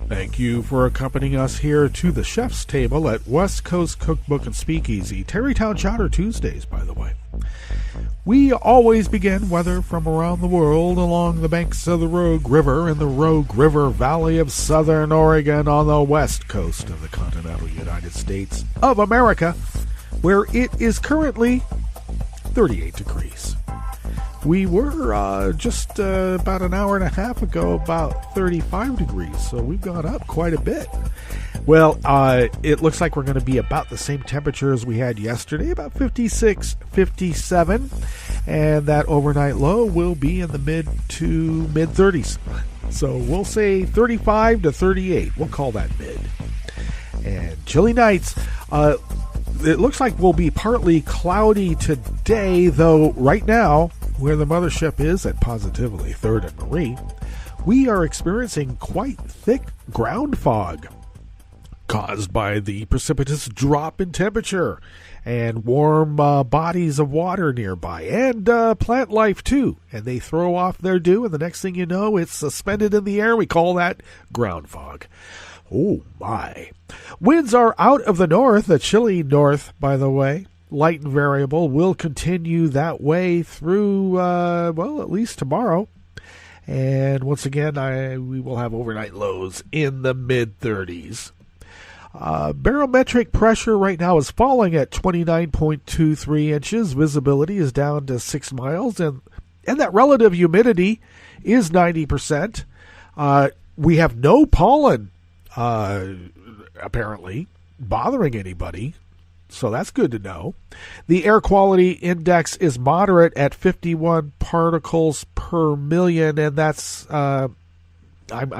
Thank you for accompanying us here to the chef's table at West Coast Cookbook and Speakeasy, Tarrytown Chowder Tuesdays, by the way. We always begin weather from around the world along the banks of the Rogue River in the Rogue River Valley of Southern Oregon on the west coast of the continental United States of America, where it is currently 38 degrees. We were just about an hour and a half ago about 35 degrees, so we've gone up quite a bit. Well, it looks like we're going to be about the same temperature as we had yesterday, about 56, 57, and that overnight low will be in the mid 30s. So we'll say 35 to 38. We'll call that mid. And chilly nights. It looks like we'll be partly cloudy today, though right now, where the mothership is at positively 3rd and Marie, we are experiencing quite thick ground fog caused by the precipitous drop in temperature and warm bodies of water nearby, and plant life too. And they throw off their dew, and the next thing you know, it's suspended in the air. We call that ground fog. Oh my. Winds are out of the north, a chilly north, by the way. Light and variable will continue that way through, at least tomorrow. And once again, we will have overnight lows in the mid-30s. Barometric pressure right now is falling at 29.23 inches. Visibility is down to 6 miles, and that relative humidity is 90%. We have no pollen, apparently, bothering anybody. So that's good to know. The air quality index is moderate at 51 particles per million, and that's, I'm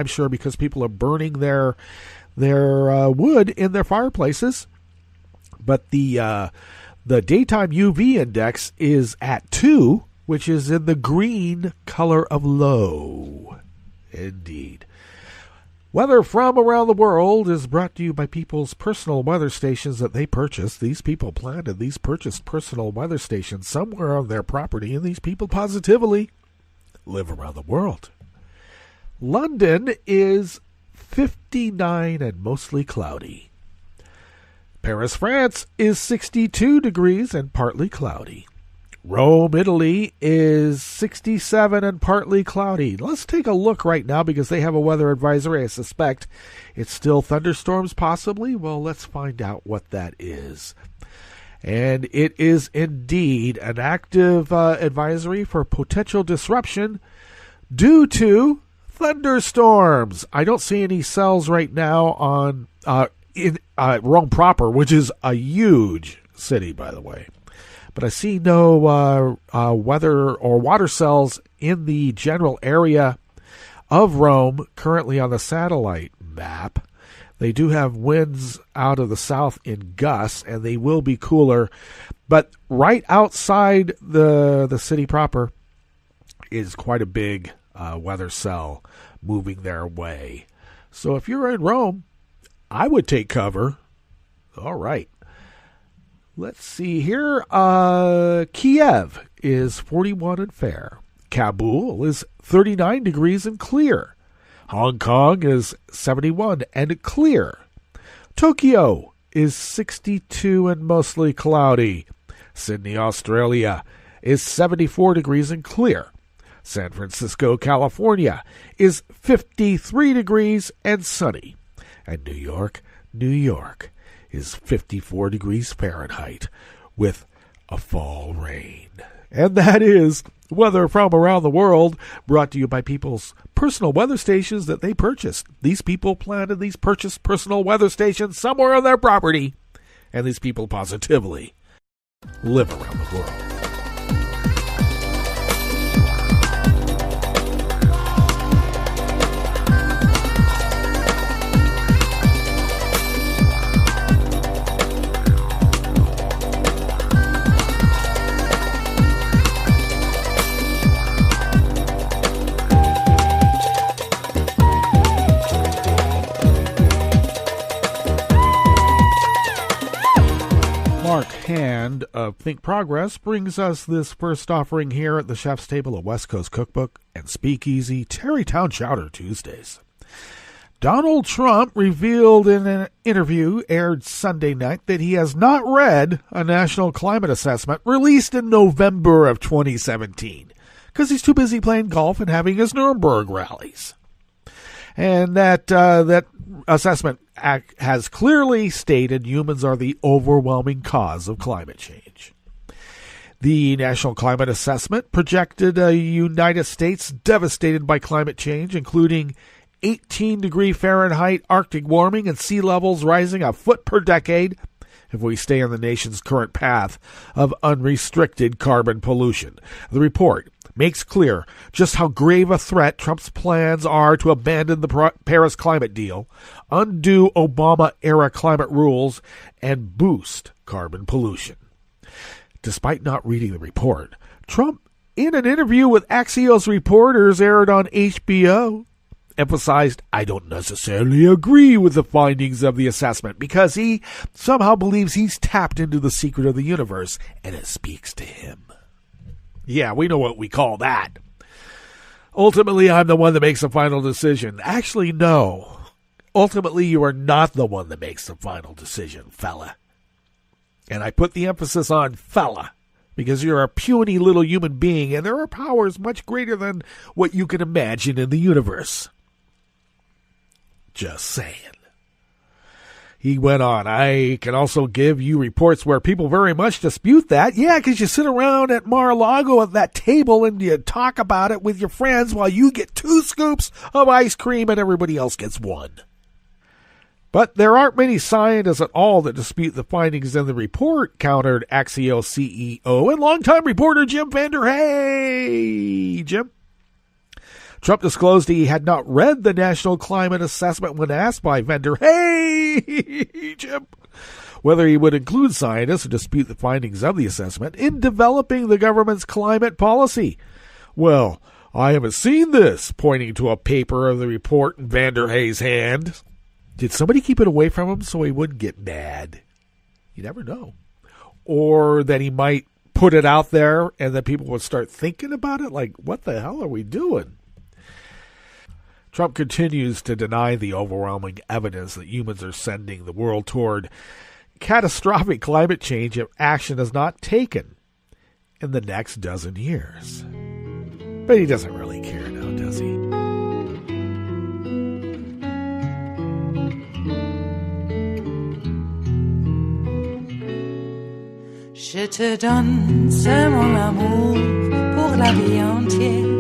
sure, because people are burning their wood in their fireplaces. But the daytime UV index is at 2, which is in the green color of low. Indeed. Weather from around the world is brought to you by people's personal weather stations that they purchased. These people planted these purchased personal weather stations somewhere on their property, and these people positively live around the world. London is 59 and mostly cloudy. Paris, France is 62 degrees and partly cloudy. Rome, Italy is 67 and partly cloudy. Let's take a look right now because they have a weather advisory. I suspect it's still thunderstorms possibly. Well, let's find out what that is. And it is indeed an active advisory for potential disruption due to thunderstorms. I don't see any cells right now in Rome proper, which is a huge city, by the way. But I see no weather or water cells in the general area of Rome currently on the satellite map. They do have winds out of the south in gusts, and they will be cooler. But right outside the city proper is quite a big weather cell moving their way. So if you're in Rome, I would take cover. All right. Let's see here. Kiev is 41 and fair. Kabul is 39 degrees and clear. Hong Kong is 71 and clear. Tokyo is 62 and mostly cloudy. Sydney, Australia is 74 degrees and clear. San Francisco, California is 53 degrees and sunny. And New York is 54 degrees Fahrenheit with a fall rain. And that is weather from around the world, brought to you by people's personal weather stations that they purchased. These people planted these purchased personal weather stations somewhere on their property, and these people positively live around the world. Mark Hand of Think Progress brings us this first offering here at the Chef's Table at West Coast Cookbook and Speakeasy, Tarrytown Chowder Tuesdays. Donald Trump revealed in an interview aired Sunday night that he has not read a national climate assessment released in November of 2017 because he's too busy playing golf and having his Nuremberg rallies. And that assessment has clearly stated humans are the overwhelming cause of climate change. The National Climate Assessment projected a United States devastated by climate change, including 18-degree Fahrenheit Arctic warming and sea levels rising a foot per decade if we stay on the nation's current path of unrestricted carbon pollution. The report makes clear just how grave a threat Trump's plans are to abandon the Paris climate deal, undo Obama-era climate rules, and boost carbon pollution. Despite not reading the report, Trump, in an interview with Axios reporters aired on HBO, emphasized, I don't necessarily agree with the findings of the assessment because he somehow believes he's tapped into the secret of the universe and it speaks to him. Yeah, we know what we call that. Ultimately, I'm the one that makes the final decision. Actually, no. Ultimately, you are not the one that makes the final decision, fella. And I put the emphasis on fella because you're a puny little human being and there are powers much greater than what you can imagine in the universe. Just saying. He went on, I can also give you reports where people very much dispute that. Yeah, because you sit around at Mar-a-Lago at that table and you talk about it with your friends while you get 2 scoops of ice cream and everybody else gets 1. But there aren't many scientists at all that dispute the findings in the report, countered Axios CEO and longtime reporter Jim Vander Hey. Jim? Trump disclosed he had not read the National Climate Assessment when asked by Vander Hey, Jim, whether he would include scientists who dispute the findings of the assessment in developing the government's climate policy. Well, I haven't seen this, pointing to a paper of the report in Vander Hay's hand. Did somebody keep it away from him so he wouldn't get mad? You never know. Or that he might put it out there and that people would start thinking about it, like, what the hell are we doing? Trump continues to deny the overwhelming evidence that humans are sending the world toward catastrophic climate change if action is not taken in the next dozen years. But he doesn't really care now, does he? Je te donne c'est mon amour pour la vie entière.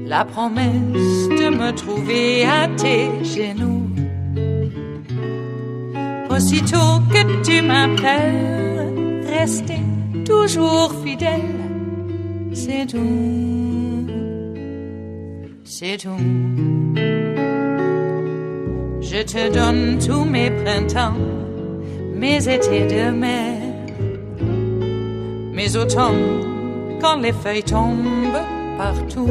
La promesse de me trouver à tes genoux. Aussitôt que tu m'appelles, rester toujours fidèle. C'est tout, c'est tout. Je te donne tous mes printemps, mes étés de mer, mes automnes quand les feuilles tombent partout.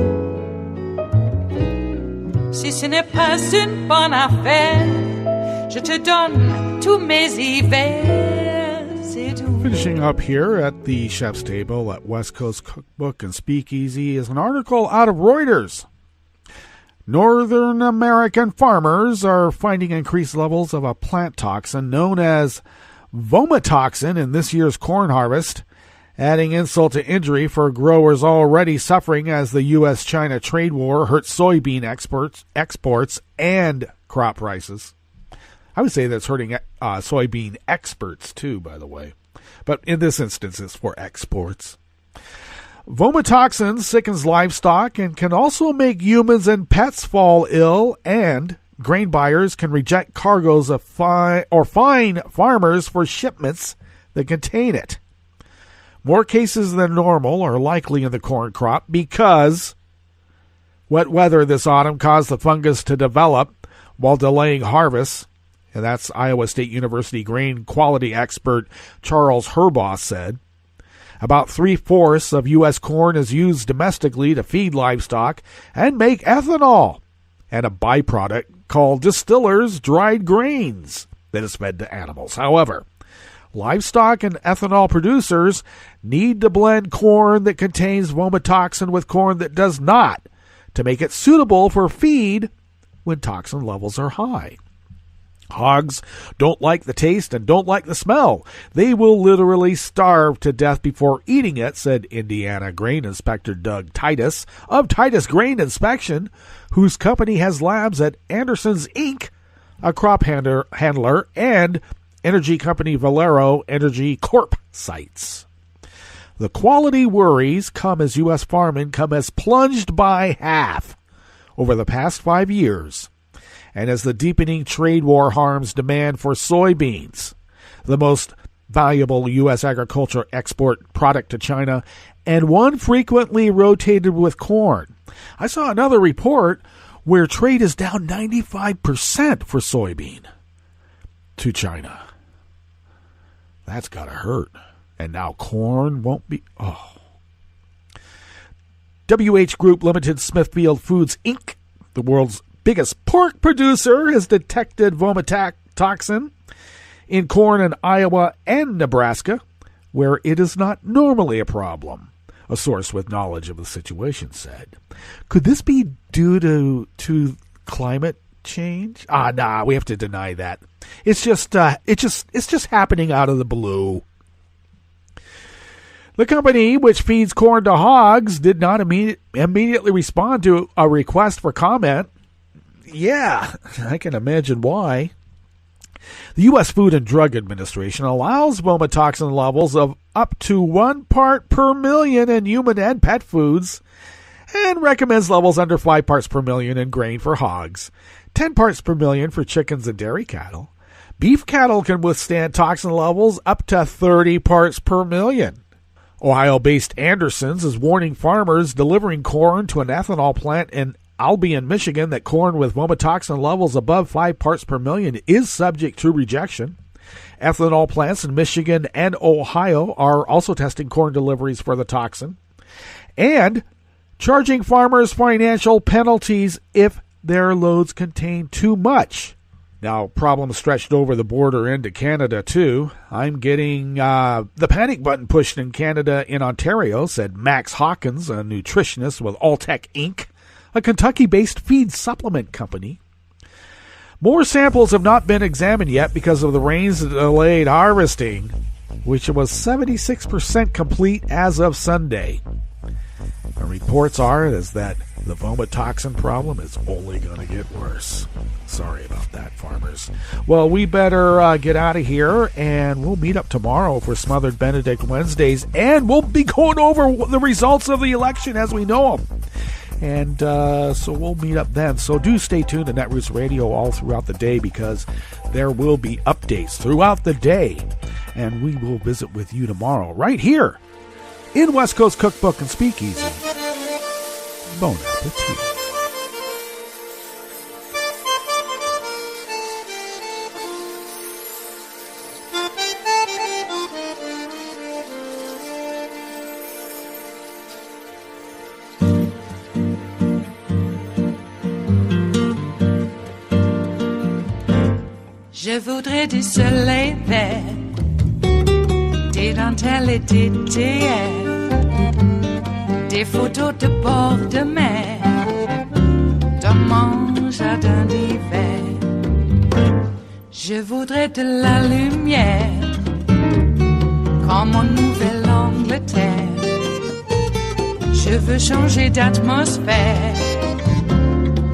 Si ce n'est pas une bonne affaire, je te donne tous mes hivers, c'est tout. Finishing up here at the chef's table at West Coast Cookbook and Speakeasy is an article out of Reuters. Northern American farmers are finding increased levels of a plant toxin known as vomitoxin in this year's corn harvest, adding insult to injury for growers already suffering as the U.S.-China trade war hurts soybean exports and crop prices. I would say that's hurting soybean exports too, by the way. But in this instance, it's for exports. Vomitoxin sickens livestock and can also make humans and pets fall ill, and grain buyers can reject cargoes of fine farmers for shipments that contain it. More cases than normal are likely in the corn crop because wet weather this autumn caused the fungus to develop while delaying harvests, and that's Iowa State University grain quality expert Charles Herbaugh said. About 3/4 of U.S. corn is used domestically to feed livestock and make ethanol, and a byproduct called distillers' dried grains that is fed to animals. However, livestock and ethanol producers need to blend corn that contains vomitoxin with corn that does not to make it suitable for feed when toxin levels are high. Hogs don't like the taste and don't like the smell. They will literally starve to death before eating it, said Indiana Grain Inspector Doug Titus of Titus Grain Inspection, whose company has labs at Anderson's Inc., a crop handler, and energy company Valero Energy Corp sites. The quality worries come as U.S. farm income has plunged by half over the past 5 years, and as the deepening trade war harms demand for soybeans, the most valuable U.S. agriculture export product to China, and one frequently rotated with corn. I saw another report where trade is down 95% for soybean to China. That's got to hurt. And now corn won't be... Oh. WH Group Limited Smithfield Foods, Inc., the world's biggest pork producer, has detected vomitoxin in corn in Iowa and Nebraska, where it is not normally a problem, a source with knowledge of the situation said. Could this be due to climate change? Nah, we have to deny that. It's just happening out of the blue. The company, which feeds corn to hogs, did not immediately respond to a request for comment. Yeah, I can imagine why. The U.S. Food and Drug Administration allows vomitoxin levels of up to 1 part per million in human and pet foods and recommends levels under 5 parts per million in grain for hogs, 10 parts per million for chickens and dairy cattle. Beef cattle can withstand toxin levels up to 30 parts per million. Ohio-based Anderson's is warning farmers delivering corn to an ethanol plant in Albion, Michigan, that corn with vomitoxin levels above 5 parts per million is subject to rejection. Ethanol plants in Michigan and Ohio are also testing corn deliveries for the toxin and charging farmers financial penalties if their loads contain too much. Now, problems stretched over the border into Canada, too. I'm getting the panic button pushed in Canada in Ontario, said Max Hawkins, a nutritionist with Alltech Inc., a Kentucky-based feed supplement company. More samples have not been examined yet because of the rains that delayed harvesting, which was 76% complete as of Sunday. The reports are that the vomitoxin problem is only going to get worse. Sorry about that, farmers. Well, we better get out of here, and we'll meet up tomorrow for Smothered Benedict Wednesdays, and we'll be going over the results of the election as we know them. And so we'll meet up then. So do stay tuned to Netroots Radio all throughout the day, because there will be updates throughout the day. And we will visit with you tomorrow right here in West Coast Cookbook and Speakeasy. Bon appetit. Je voudrais du soleil vert, des dentelles et des théières, des photos de bord de mer, dans mon jardin d'hiver. Je voudrais de la lumière, comme en Nouvelle-Angleterre. Je veux changer d'atmosphère,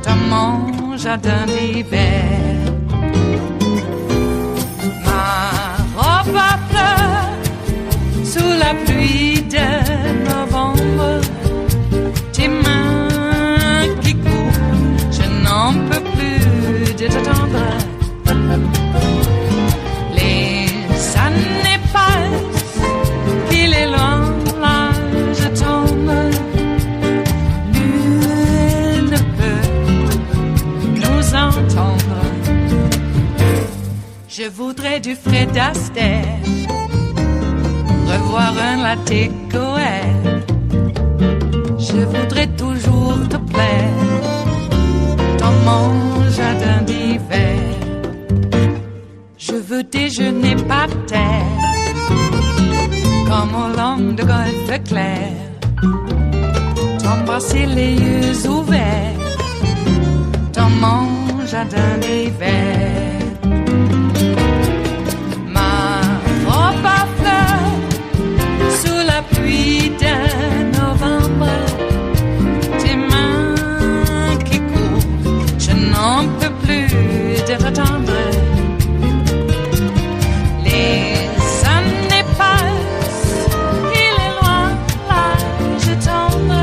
dans mon jardin d'hiver. Ma fleur sous la pluie de novembre, tes mains qui courent, je n'en peux plus de t'attendre. Les années passent, qu'il est loin, là je tombe. Nul ne peut nous entendre. Je voudrais du Fred Astaire, revoir un latte Goël. Je voudrais toujours te plaire, dans mon jardin d'hiver. Je veux déjeuner par terre, comme au long de golfe clair, t'embrasser les yeux ouverts, dans mon jardin d'hiver. Pluie de novembre, tes mains qui courent, je n'en peux plus de t'attendre. Les années passent, il est loin, là je tombe.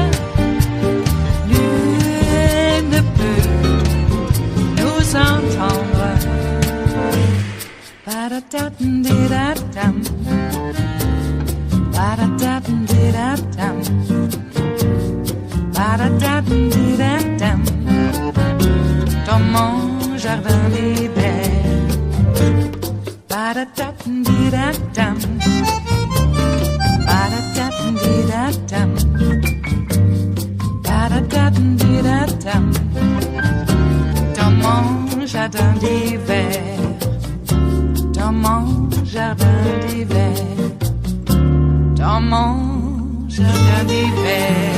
Nul ne peut nous entendre. Ba-da-da-dum-di-da-dum. Ba-da-da-dum-di-da-dum. Ba-da-da-dum-di-da-dum. Dans mon jardin d'hiver. Ba-da-da-dum-di-da-dum. Ba-da-da-dum-di-da-dum. Ba-da-da-dum-di-da-dum. Dans mon jardin d'hiver. Dans mon jardin d'hiver. Dans mon jardin d'hiver.